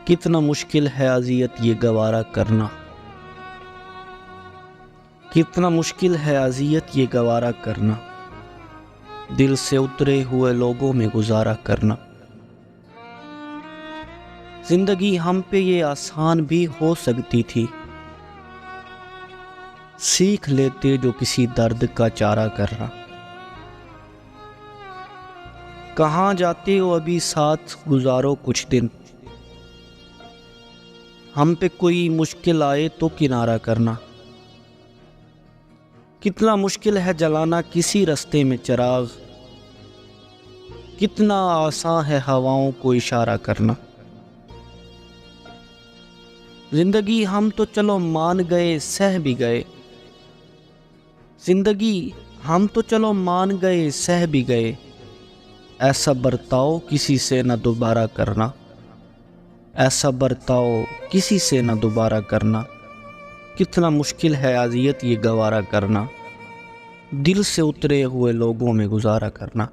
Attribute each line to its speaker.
Speaker 1: کتنا مشکل ہے اذیت یہ گوارا کرنا، کتنا مشکل ہے اذیت یہ گوارا کرنا، دل سے اترے ہوئے لوگوں میں گزارا کرنا۔ زندگی ہم پہ یہ آسان بھی ہو سکتی تھی، سیکھ لیتے جو کسی درد کا چارہ کرنا۔ کہاں جاتے ہو ابھی ساتھ گزارو کچھ دن، ہم پہ کوئی مشکل آئے تو کنارہ کرنا۔ کتنا مشکل ہے جلانا کسی رستے میں چراغ، کتنا آسان ہے ہواؤں کو اشارہ کرنا۔ زندگی ہم تو چلو مان گئے سہ بھی گئے، زندگی ہم تو چلو مان گئے سہ بھی گئے، ایسا برتاؤ کسی سے نہ دوبارہ کرنا، ایسا برتاؤ کسی سے نہ دوبارہ کرنا۔ کتنا مشکل ہے اذیت یہ گوارا کرنا، دل سے اترے ہوئے لوگوں میں گزارا کرنا۔